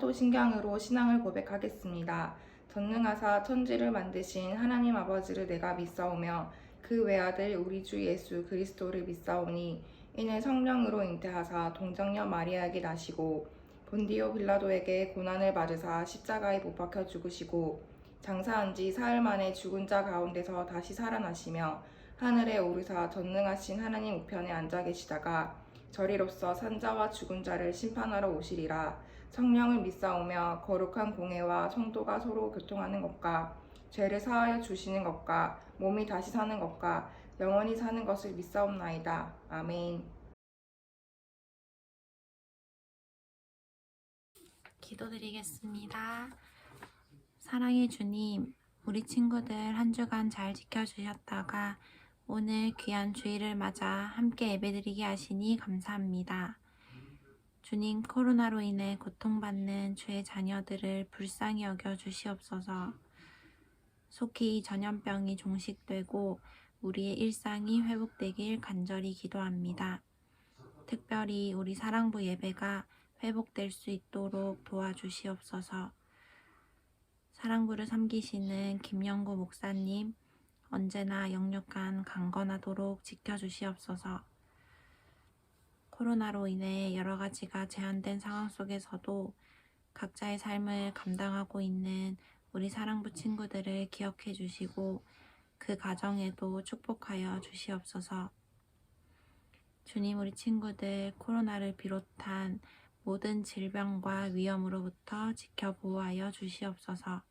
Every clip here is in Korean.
사도신경으로 신앙을 고백하겠습니다. 전능하사 천지를 만드신 하나님 아버지를 내가 믿사오며 그 외아들 우리 주 예수 그리스도를 믿사오니 이는 성령으로 잉태하사 동정녀 마리아에게 나시고 본디오 빌라도에게 고난을 받으사 십자가에 못 박혀 죽으시고 장사한 지 사흘 만에 죽은 자 가운데서 다시 살아나시며 하늘에 오르사 전능하신 하나님 우편에 앉아 계시다가 저리로서 산자와 죽은 자를 심판하러 오시리라. 성령을 믿사오며 거룩한 공회와 성도가 서로 교통하는 것과 죄를 사하여 주시는 것과 몸이 다시 사는 것과 영원히 사는 것을 믿사옵나이다. 아멘. 기도드리겠습니다. 사랑의 주님, 우리 친구들 한 주간 잘 지켜주셨다가 오늘 귀한 주일을 맞아 함께 예배드리게 하시니 감사합니다. 주님, 코로나로 인해 고통받는 주의 자녀들을 불쌍히 여겨 주시옵소서. 속히 전염병이 종식되고 우리의 일상이 회복되길 간절히 기도합니다. 특별히 우리 사랑부 예배가 회복될 수 있도록 도와주시옵소서. 사랑부를 섬기시는 김영구 목사님, 언제나 영육간 강건하도록 지켜주시옵소서. 코로나로 인해 여러 가지가 제한된 상황 속에서도 각자의 삶을 감당하고 있는 우리 사랑부 친구들을 기억해 주시고 그 가정에도 축복하여 주시옵소서. 주님, 우리 친구들 코로나를 비롯한 모든 질병과 위험으로부터 지켜 보호하여 주시옵소서.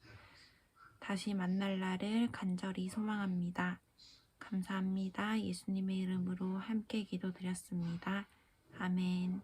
다시 만날 날을 간절히 소망합니다. 감사합니다. 예수님의 이름으로 함께 기도드렸습니다. 아멘.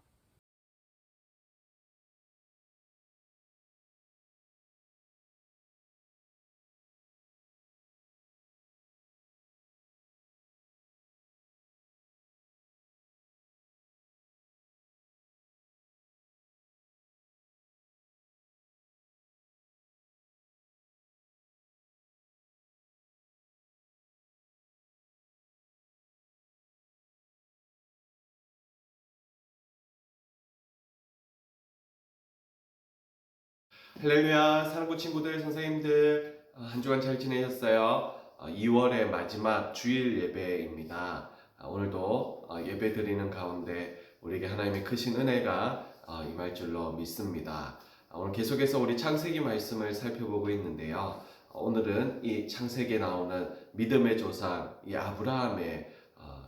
할렐루야, 사랑부 친구들, 선생님들, 한 주간 잘 지내셨어요? 2월의 마지막 주일 예배입니다. 오늘도 예배 드리는 가운데 우리에게 하나님의 크신 은혜가 임할 줄로 믿습니다. 오늘 계속해서 우리 창세기 말씀을 살펴보고 있는데요. 오늘은 이 창세기에 나오는 믿음의 조상, 이 아브라함의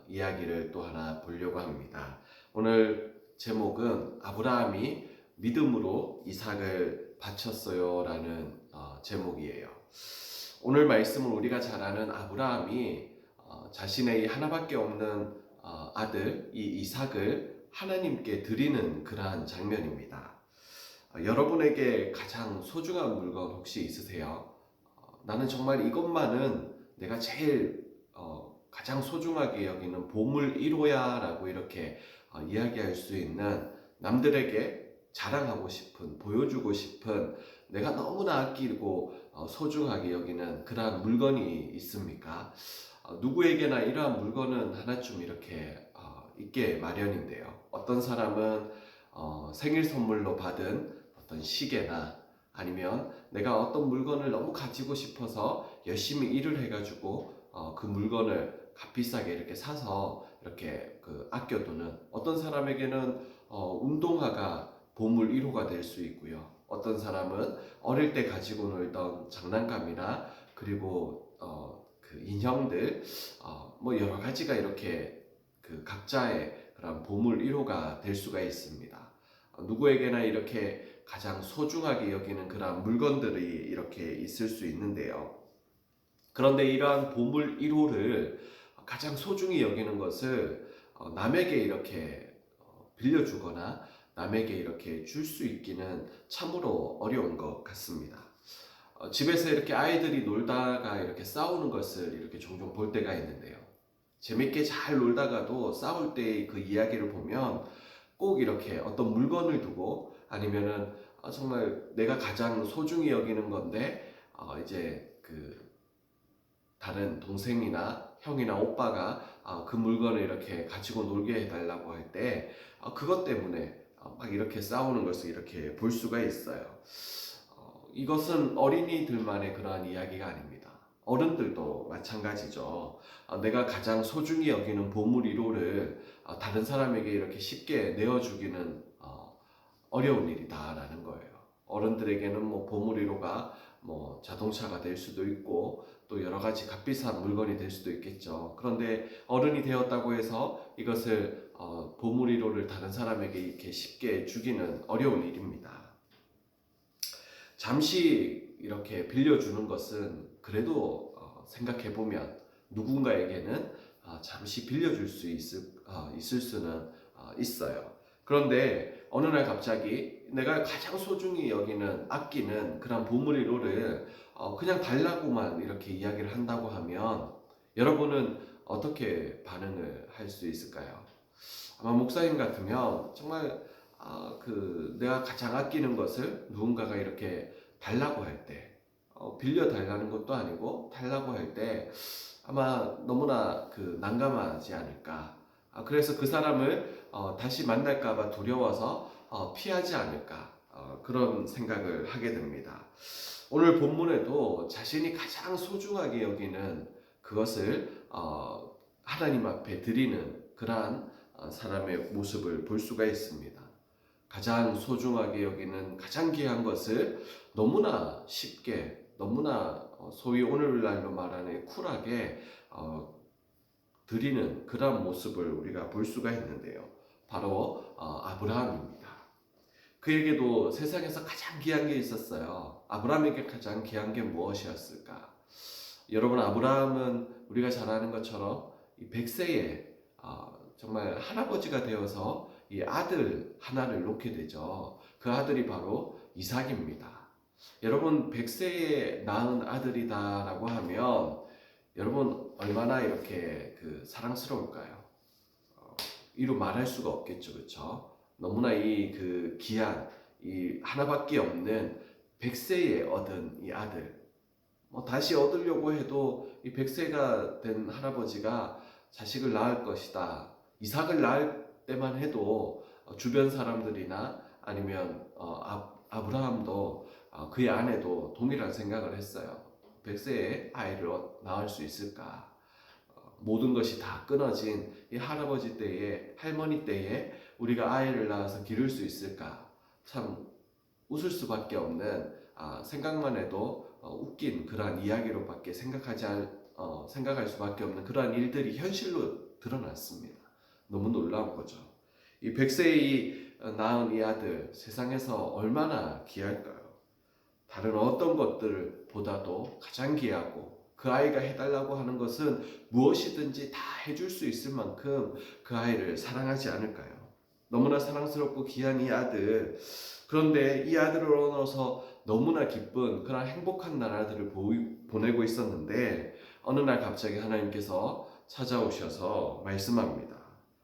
이야기를 또 하나 보려고 합니다. 오늘 제목은 아브라함이 믿음으로 이삭을 바쳤어요 라는 제목이에요. 오늘 말씀은 우리가 잘 아는 아브라함이 자신의 하나밖에 없는 아들 이 이삭을 하나님께 드리는 그러한 장면입니다. 여러분에게 가장 소중한 물건 혹시 있으세요? 나는 정말 이것만은 내가 제일 가장 소중하게 여기는 보물 1호야 라고 이렇게 이야기할 수 있는, 남들에게 자랑하고 싶은, 보여주고 싶은, 내가 너무나 아끼고 소중하게 여기는 그러한 물건이 있습니까? 누구에게나 이러한 물건은 하나쯤 이렇게 있게 마련인데요. 어떤 사람은 생일 선물로 받은 어떤 시계나, 아니면 내가 어떤 물건을 너무 가지고 싶어서 열심히 일을 해가지고 그 물건을 값비싸게 이렇게 사서 이렇게 아껴두는, 어떤 사람에게는 운동화가 보물 1호가 될 수 있고요. 어떤 사람은 어릴 때 가지고 놀던 장난감이나 그리고 그 인형들, 뭐 여러 가지가 이렇게 각자의 그런 보물 1호가 될 수가 있습니다. 누구에게나 이렇게 가장 소중하게 여기는 그런 물건들이 이렇게 있을 수 있는데요. 그런데 이러한 보물 1호를 가장 소중히 여기는 것을 남에게 이렇게 빌려주거나 남에게 이렇게 줄 수 있기는 참으로 어려운 것 같습니다. 집에서 이렇게 아이들이 놀다가 이렇게 싸우는 것을 이렇게 종종 볼 때가 있는데요. 재밌게 잘 놀다가도 싸울 때의 그 이야기를 보면 꼭 이렇게 어떤 물건을 두고, 아니면은 정말 내가 가장 소중히 여기는 건데 이제 다른 동생이나 형이나 오빠가 그 물건을 이렇게 가지고 놀게 해달라고 할 때 그것 때문에 막 이렇게 싸우는 것을 이렇게 볼 수가 있어요. 이것은 어린이들만의 그러한 이야기가 아닙니다. 어른들도 마찬가지죠. 내가 가장 소중히 여기는 보물 1호를 다른 사람에게 이렇게 쉽게 내어주기는 어려운 일이다라는 거예요. 어른들에게는 뭐 보물 1호가 뭐 자동차가 될 수도 있고 또 여러 가지 값비싼 물건이 될 수도 있겠죠. 그런데 어른이 되었다고 해서 이것을 보물 1호를 다른 사람에게 이렇게 쉽게 주기는 어려운 일입니다. 잠시 이렇게 빌려주는 것은 그래도 생각해보면 누군가에게는 잠시 빌려줄 수 있을 수는 있어요. 그런데 어느 날 갑자기 내가 가장 소중히 여기는 아끼는 그런 보물 1호를 그냥 달라고만 이렇게 이야기를 한다고 하면 여러분은 어떻게 반응을 할 수 있을까요? 아마 목사님 같으면 정말 내가 가장 아끼는 것을 누군가가 이렇게 달라고 할 때, 빌려 달라는 것도 아니고 달라고 할 때 아마 너무나 난감하지 않을까. 그래서 그 사람을 다시 만날까봐 두려워서 피하지 않을까. 그런 생각을 하게 됩니다. 오늘 본문에도 자신이 가장 소중하게 여기는 그것을 하나님 앞에 드리는 그러한 사람의 모습을 볼 수가 있습니다. 가장 소중하게 여기는 가장 귀한 것을 너무나 쉽게, 너무나 소위 오늘날로 말하는 쿨하게 드리는 그런 모습을 우리가 볼 수가 있는데요. 바로 아브라함입니다. 그에게도 세상에서 가장 귀한 게 있었어요. 아브라함에게 가장 귀한 게 무엇이었을까? 여러분, 아브라함은 우리가 잘 아는 것처럼 이 100세에 정말 할아버지가 되어서 이 아들 하나를 놓게 되죠. 그 아들이 바로 이삭입니다. 여러분, 100세에 낳은 아들이다라고 하면 여러분 얼마나 이렇게 사랑스러울까요? 이루 말할 수가 없겠죠, 그렇죠? 너무나 이 귀한 이 하나밖에 없는 100세에 얻은 이 아들, 다시 얻으려고 해도 이 100세가 된 할아버지가 자식을 낳을 것이다. 이삭을 낳을 때만 해도 주변 사람들이나 아니면 아브라함도 그의 아내도 동일한 생각을 했어요. 100세에 아이를 낳을 수 있을까? 모든 것이 다 끊어진 이 할아버지 때에, 할머니 때에 우리가 아이를 낳아서 기를 수 있을까? 참 웃을 수밖에 없는, 생각만 해도 웃긴 그러한 이야기로밖에 생각할 수밖에 없는 그러한 일들이 현실로 드러났습니다. 너무 놀라운 거죠. 이 100세에 낳은 이 아들, 세상에서 얼마나 귀할까요? 다른 어떤 것들보다도 가장 귀하고, 그 아이가 해달라고 하는 것은 무엇이든지 다 해줄 수 있을 만큼 그 아이를 사랑하지 않을까요? 너무나 사랑스럽고 귀한 이 아들, 그런데 이 아들을 얻어서 너무나 기쁜 그런 행복한 나라들을 보내고 있었는데 어느 날 갑자기 하나님께서 찾아오셔서 말씀합니다.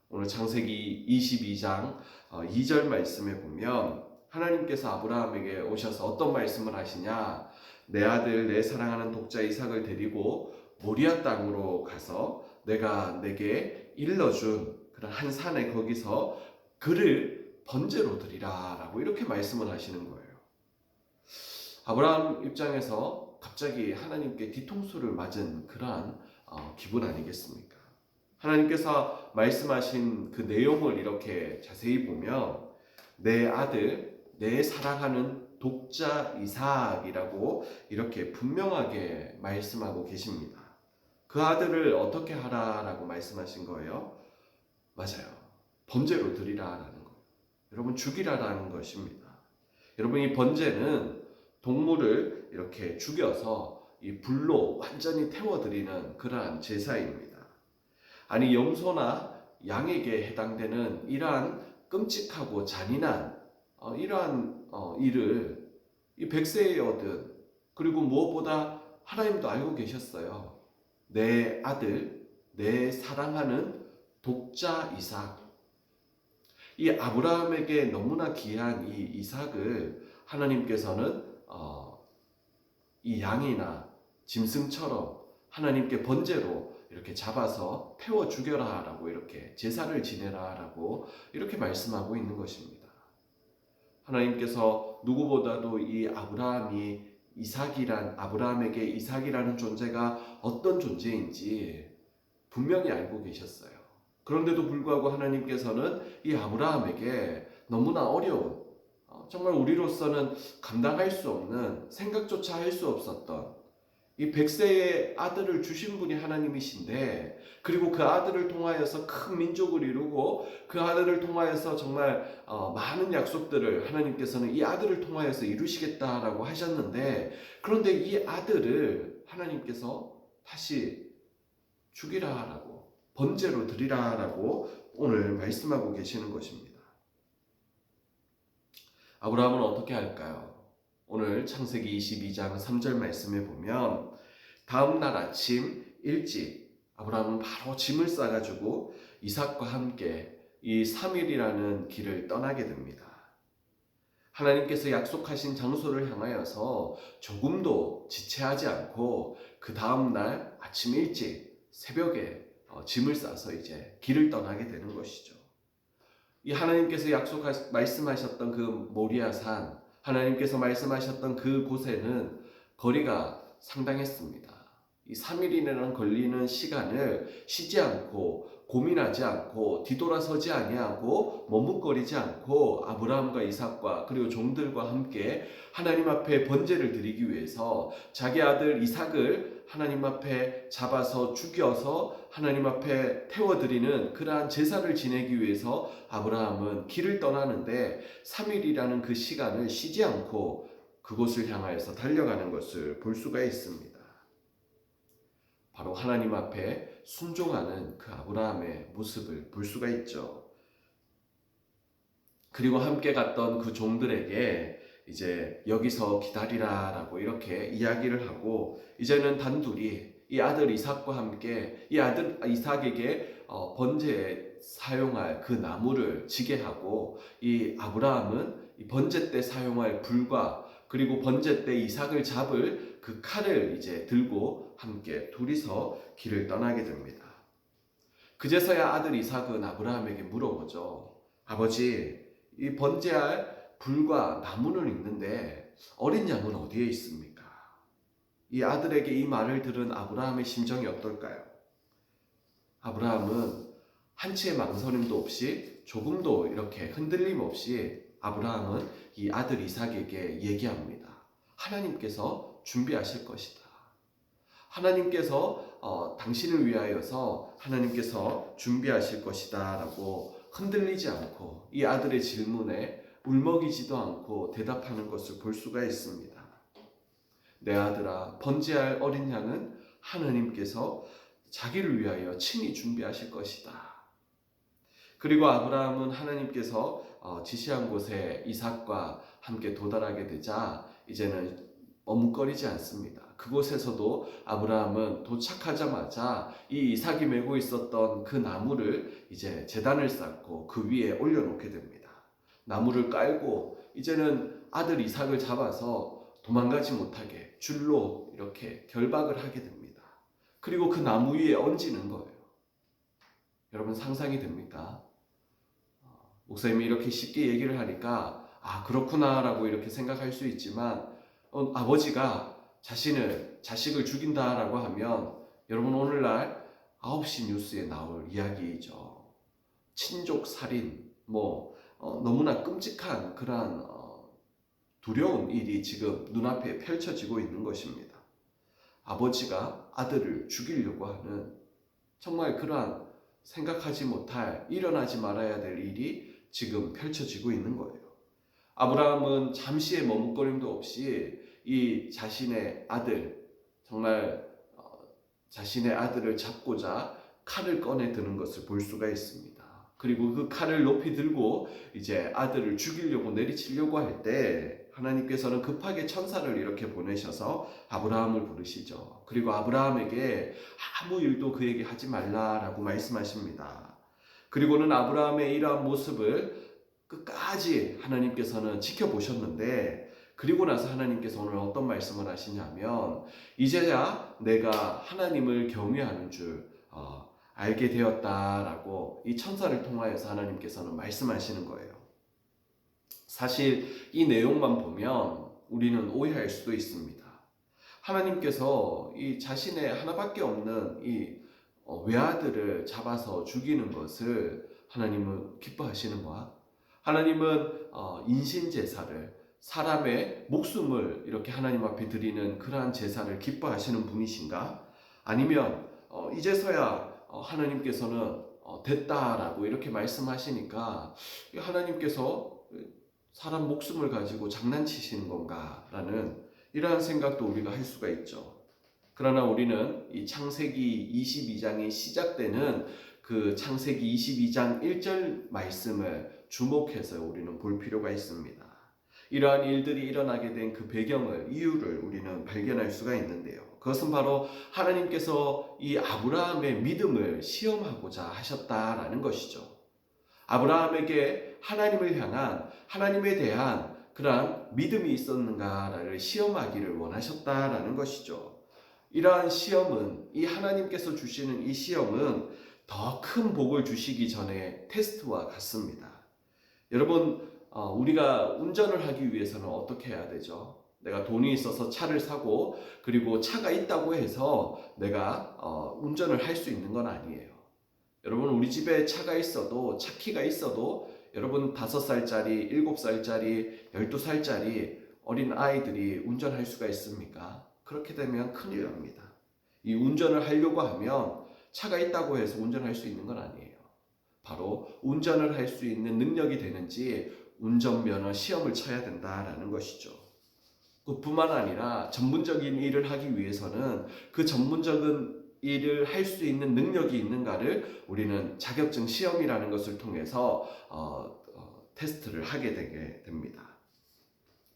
오늘 창세기 22장 2절 말씀에 보면 하나님께서 아브라함에게 오셔서 어떤 말씀을 하시냐? 내 아들, 내 사랑하는 독자 이삭을 데리고 모리아 땅으로 가서 내가 내게 일러준 그런 한 산에 거기서 그를 번제로 드리라 라고 이렇게 말씀을 하시는 거예요. 아브라함 입장에서 갑자기 하나님께 뒤통수를 맞은 그러한 기분 아니겠습니까? 하나님께서 말씀하신 그 내용을 이렇게 자세히 보면 내 아들, 내 사랑하는 독자 이삭이라고 이렇게 분명하게 말씀하고 계십니다. 그 아들을 어떻게 하라라고 말씀하신 거예요? 맞아요. 번제로 드리라라는 거예요. 여러분, 죽이라라는 것입니다. 여러분, 이 번제는 동물을 이렇게 죽여서 이 불로 완전히 태워드리는 그러한 제사입니다. 아니, 염소나 양에게 해당되는 이러한 끔찍하고 잔인한 이러한 일을 이 100세에 얻은, 그리고 무엇보다 하나님도 알고 계셨어요. 내 아들, 내 사랑하는 독자 이삭, 이 아브라함에게 너무나 귀한 이 이삭을 하나님께서는 이 양이나 짐승처럼 하나님께 번제로 이렇게 잡아서 태워 죽여라 라고, 이렇게 제사를 지내라 라고 이렇게 말씀하고 있는 것입니다. 하나님께서 누구보다도 이 아브라함에게 이삭이라는 존재가 어떤 존재인지 분명히 알고 계셨어요. 그런데도 불구하고 하나님께서는 이 아브라함에게 너무나 어려운, 정말 우리로서는 감당할 수 없는, 생각조차 할 수 없었던 이 100세의 아들을 주신 분이 하나님이신데, 그리고 그 아들을 통하여서 큰 민족을 이루고 그 아들을 통하여서 정말 많은 약속들을 하나님께서는 이 아들을 통하여서 이루시겠다라고 하셨는데, 그런데 이 아들을 하나님께서 다시 죽이라라고, 번제로 드리라라고 오늘 말씀하고 계시는 것입니다. 아브라함은 어떻게 할까요? 오늘 창세기 22장 3절 말씀에 보면, 다음 날 아침 일찍 아브라함은 바로 짐을 싸가지고 이삭과 함께 이 3일이라는 길을 떠나게 됩니다. 하나님께서 약속하신 장소를 향하여서 조금도 지체하지 않고 그 다음 날 아침 일찍 새벽에 짐을 싸서 이제 길을 떠나게 되는 것이죠. 이 하나님께서 말씀하셨던 그 모리아산, 하나님께서 말씀하셨던 그 곳에는 거리가 상당했습니다. 이 3일이나 걸리는 시간을 쉬지 않고 고민하지 않고 뒤돌아서지 아니하고 머뭇거리지 않고 아브라함과 이삭과 그리고 종들과 함께 하나님 앞에 번제를 드리기 위해서 자기 아들 이삭을 하나님 앞에 잡아서 죽여서 하나님 앞에 태워드리는 그러한 제사를 지내기 위해서 아브라함은 길을 떠나는데 3일이라는 그 시간을 쉬지 않고 그곳을 향하여서 달려가는 것을 볼 수가 있습니다. 바로 하나님 앞에 순종하는 그 아브라함의 모습을 볼 수가 있죠. 그리고 함께 갔던 그 종들에게 이제 여기서 기다리라라고 이렇게 이야기를 하고, 이제는 단둘이 이 아들 이삭과 함께 이 아들 이삭에게 번제에 사용할 그 나무를 지게 하고, 이 아브라함은 이 번제 때 사용할 불과 그리고 번제 때 이삭을 잡을 그 칼을 이제 들고 함께 둘이서 길을 떠나게 됩니다. 그제서야 아들 이삭은 아브라함에게 물어보죠. 아버지, 이 번제할 불과 나무는 있는데 어린 양은 어디에 있습니까? 이 아들에게 이 말을 들은 아브라함의 심정이 어떨까요? 아브라함은 한치의 망설임도 없이 조금도 이렇게 흔들림 없이 아브라함은 이 아들 이삭에게 얘기합니다. 하나님께서 준비하실 것이다. 하나님께서 당신을 위하여서 하나님께서 준비하실 것이다 라고 흔들리지 않고 이 아들의 질문에 울먹이지도 않고 대답하는 것을 볼 수가 있습니다. 내 아들아, 번제할 어린 양은 하나님께서 자기를 위하여 친히 준비하실 것이다. 그리고 아브라함은 하나님께서 지시한 곳에 이삭과 함께 도달하게 되자 이제는 머뭇거리지 않습니다. 그곳에서도 아브라함은 도착하자마자 이 이삭이 메고 있었던 그 나무를 이제 제단을 쌓고 그 위에 올려놓게 됩니다. 나무를 깔고 이제는 아들 이삭을 잡아서 도망가지 못하게 줄로 이렇게 결박을 하게 됩니다. 그리고 그 나무 위에 얹는 거예요. 여러분 상상이 됩니까? 목사님이 이렇게 쉽게 얘기를 하니까 그렇구나 라고 이렇게 생각할 수 있지만 아버지가 자식을 죽인다라고 하면 여러분 오늘날 9시 뉴스에 나올 이야기이죠. 친족 살인, 너무나 끔찍한 그러한 두려운 일이 지금 눈앞에 펼쳐지고 있는 것입니다. 아버지가 아들을 죽이려고 하는 정말 그러한 생각하지 못할, 일어나지 말아야 될 일이 지금 펼쳐지고 있는 거예요. 아브라함은 잠시의 머뭇거림도 없이 이 자신의 아들, 정말 자신의 아들을 잡고자 칼을 꺼내 드는 것을 볼 수가 있습니다. 그리고 그 칼을 높이 들고 이제 아들을 죽이려고 내리치려고 할 때 하나님께서는 급하게 천사를 이렇게 보내셔서 아브라함을 부르시죠. 그리고 아브라함에게 아무 일도 그에게 하지 말라라고 말씀하십니다. 그리고는 아브라함의 이러한 모습을 끝까지 하나님께서는 지켜보셨는데, 그리고 나서 하나님께서 오늘 어떤 말씀을 하시냐면 이제야 내가 하나님을 경외하는 줄 알게 되었다라고 이 천사를 통하여서 하나님께서는 말씀하시는 거예요. 사실 이 내용만 보면 우리는 오해할 수도 있습니다. 하나님께서 이 자신의 하나밖에 없는 이 외아들을 잡아서 죽이는 것을 하나님은 기뻐하시는가? 하나님은 인신제사를, 사람의 목숨을 이렇게 하나님 앞에 드리는 그러한 제사를 기뻐하시는 분이신가? 아니면 이제서야 하나님께서는 됐다라고 이렇게 말씀하시니까 하나님께서 사람 목숨을 가지고 장난치시는 건가? 라는 이러한 생각도 우리가 할 수가 있죠. 그러나 우리는 이 창세기 22장이 시작되는 그 창세기 22장 1절 말씀을 주목해서 우리는 볼 필요가 있습니다. 이러한 일들이 일어나게 된 그 배경을, 이유를 우리는 발견할 수가 있는데요. 그것은 바로 하나님께서 이 아브라함의 믿음을 시험하고자 하셨다라는 것이죠. 아브라함에게 하나님을 향한, 하나님에 대한 그러한 믿음이 있었는가를 시험하기를 원하셨다라는 것이죠. 이러한 시험은, 이 하나님께서 주시는 이 시험은 더 큰 복을 주시기 전에 테스트와 같습니다. 여러분, 우리가 운전을 하기 위해서는 어떻게 해야 되죠? 내가 돈이 있어서 차를 사고, 그리고 차가 있다고 해서 내가 운전을 할 수 있는 건 아니에요. 여러분, 우리 집에 차가 있어도, 차키가 있어도 여러분 5살짜리, 7살짜리, 12살짜리 어린 아이들이 운전할 수가 있습니까? 그렇게 되면 큰일 납니다. 이 운전을 하려고 하면 차가 있다고 해서 운전할 수 있는 건 아니에요. 바로 운전을 할 수 있는 능력이 되는지 운전면허 시험을 쳐야 된다라는 것이죠. 그뿐만 아니라 전문적인 일을 하기 위해서는 그 전문적인 일을 할 수 있는 능력이 있는가를 우리는 자격증 시험이라는 것을 통해서 테스트를 하게 되게 됩니다.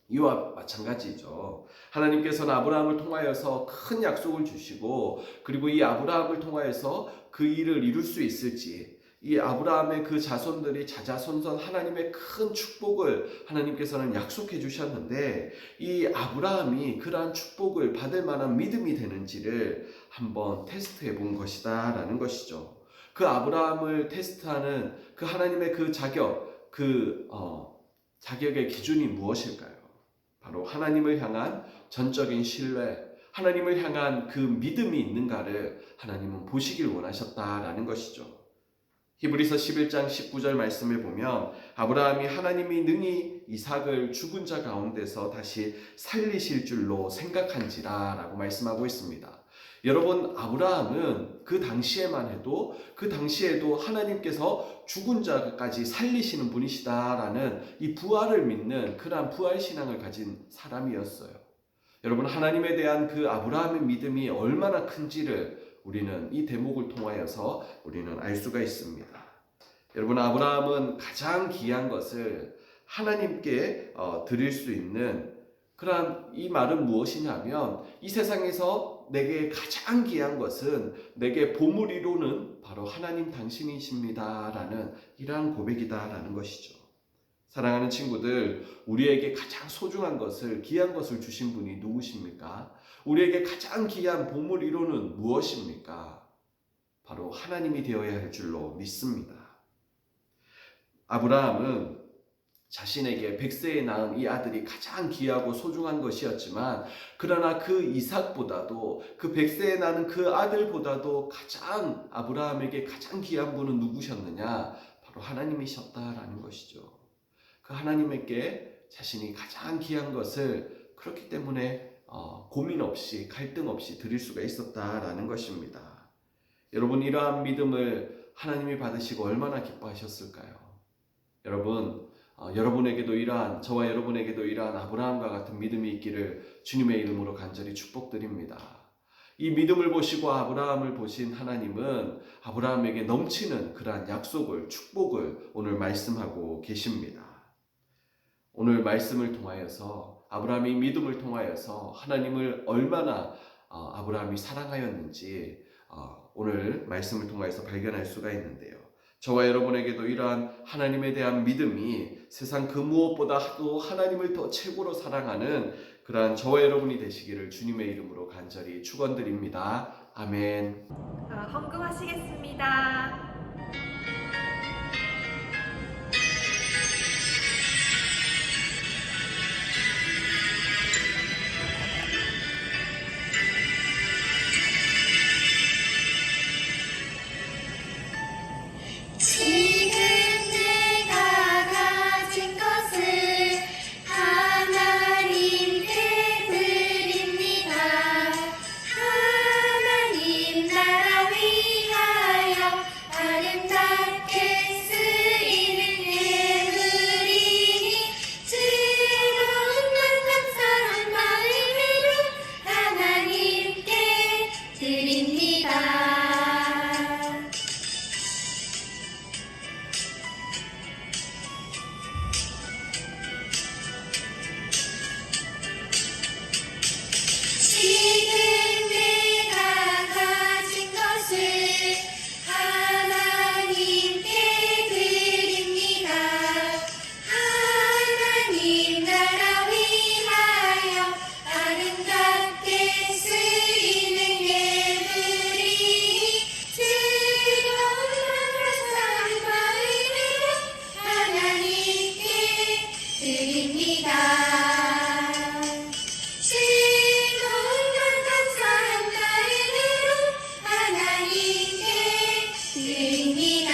이와 마찬가지죠. 하나님께서는 아브라함을 통하여서 큰 약속을 주시고, 그리고 이 아브라함을 통하여서 그 일을 이룰 수 있을지, 이 아브라함의 그 자손들이 자자손손 하나님의 큰 축복을 하나님께서는 약속해 주셨는데, 이 아브라함이 그러한 축복을 받을 만한 믿음이 되는지를 한번 테스트해 본 것이다 라는 것이죠. 그 아브라함을 테스트하는 그 하나님의 그 자격, 자격의 기준이 무엇일까요? 바로 하나님을 향한 전적인 신뢰, 하나님을 향한 그 믿음이 있는가를 하나님은 보시길 원하셨다라는 것이죠. 히브리서 11장 19절 말씀을 보면 아브라함이 하나님이 능히 이삭을 죽은 자 가운데서 다시 살리실 줄로 생각한지라 라고 말씀하고 있습니다. 여러분, 아브라함은 그 당시에도 하나님께서 죽은 자까지 살리시는 분이시다라는 이 부활을 믿는 그러한 부활 신앙을 가진 사람이었어요. 여러분, 하나님에 대한 그 아브라함의 믿음이 얼마나 큰지를 우리는 이 대목을 통하여서 우리는 알 수가 있습니다. 여러분, 아브라함은 가장 귀한 것을 하나님께 드릴 수 있는 그러한, 이 말은 무엇이냐면 이 세상에서 내게 가장 귀한 것은, 내게 보물이로는 바로 하나님 당신이십니다 라는 이러한 고백이다 라는 것이죠. 사랑하는 친구들, 우리에게 가장 소중한 것을, 귀한 것을 주신 분이 누구십니까? 우리에게 가장 귀한 보물이로는 무엇입니까? 바로 하나님이 되어야 할 줄로 믿습니다. 아브라함은 자신에게 100세에 낳은 이 아들이 가장 귀하고 소중한 것이었지만, 그러나 그 이삭보다도, 그 100세에 낳은 그 아들보다도 가장 아브라함에게 가장 귀한 분은 누구셨느냐? 바로 하나님이셨다라는 것이죠. 그 하나님에게 자신이 가장 귀한 것을 그렇기 때문에 고민 없이, 갈등 없이 드릴 수가 있었다라는 것입니다. 여러분, 이러한 믿음을 하나님이 받으시고 얼마나 기뻐하셨을까요? 여러분, 여러분에게도 저와 여러분에게도 이러한 아브라함과 같은 믿음이 있기를 주님의 이름으로 간절히 축복드립니다. 이 믿음을 보시고 아브라함을 보신 하나님은 아브라함에게 넘치는 그러한 약속을, 축복을 오늘 말씀하고 계십니다. 오늘 말씀을 통하여서, 아브라함이 믿음을 통하여서 하나님을 얼마나 아브라함이 사랑하였는지 오늘 말씀을 통하여서 발견할 수가 있는데요. 저와 여러분에게도 이러한 하나님에 대한 믿음이 세상 그 무엇보다도 하나님을 더 최고로 사랑하는 그러한 저와 여러분이 되시기를 주님의 이름으로 간절히 축원드립니다. 아멘. 헌금하시겠습니다. 지금 내가 가진 것을 하나님께 드립니다. 하나님 나라 위하여 아름답게 쓰이는 예물이 즐거운 감사의 마음으로 하나님께 드립니다. 감사한 마음으로 하나님께 드립니다.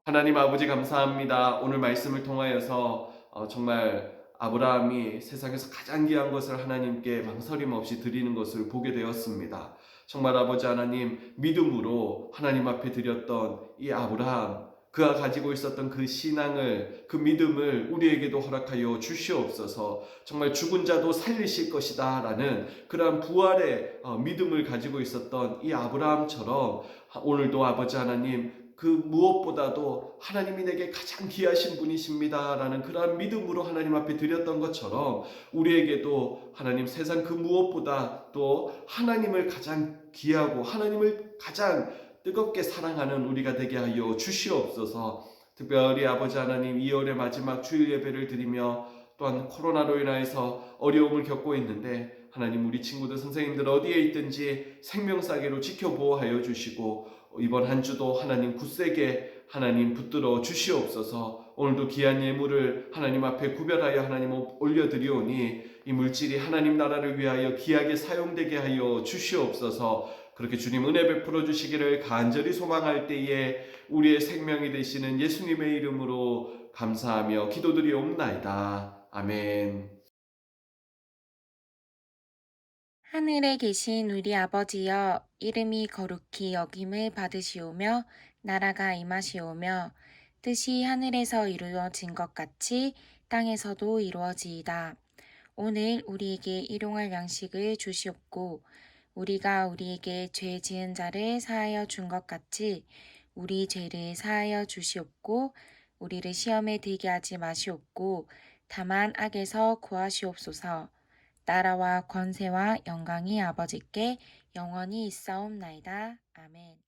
하나님 아버지 감사합니다. 오늘 말씀을 통하여서 정말 아브라함이 세상에서 가장 귀한 것을 하나님께 망설임 없이 드리는 것을 보게 되었습니다. 정말 아버지 하나님 믿음으로 하나님 앞에 드렸던 이 아브라함, 그가 가지고 있었던 그 신앙을, 그 믿음을 우리에게도 허락하여 주시옵소서. 정말 죽은 자도 살리실 것이다 라는 그러한 부활의 믿음을 가지고 있었던 이 아브라함처럼 오늘도 아버지 하나님 그 무엇보다도 하나님이 내게 가장 귀하신 분이십니다 라는 그러한 믿음으로 하나님 앞에 드렸던 것처럼 우리에게도 하나님 세상 그 무엇보다 또 하나님을 가장 귀하고 하나님을 가장 뜨겁게 사랑하는 우리가 되게 하여 주시옵소서. 특별히 아버지 하나님 2월의 마지막 주일 예배를 드리며 또한 코로나로 인하여서 어려움을 겪고 있는데 하나님 우리 친구들 선생님들 어디에 있든지 생명사계로 지켜보호하여 주시고 이번 한 주도 하나님 굳세게 하나님 붙들어 주시옵소서. 오늘도 귀한 예물을 하나님 앞에 구별하여 하나님 올려드리오니 이 물질이 하나님 나라를 위하여 귀하게 사용되게 하여 주시옵소서. 그렇게 주님 은혜 베풀어 주시기를 간절히 소망할 때에 우리의 생명이 되시는 예수님의 이름으로 감사하며 기도드리옵나이다. 아멘. 하늘에 계신 우리 아버지여, 이름이 거룩히 여김을 받으시오며 나라가 임하시오며 뜻이 하늘에서 이루어진 것 같이 땅에서도 이루어지이다. 오늘 우리에게 일용할 양식을 주시옵고 우리가 우리에게 죄 지은 자를 사하여 준 것 같이 우리 죄를 사하여 주시옵고 우리를 시험에 들게 하지 마시옵고 다만 악에서 구하시옵소서. 나라와 권세와 영광이 아버지께 영원히 있사옵나이다. 아멘.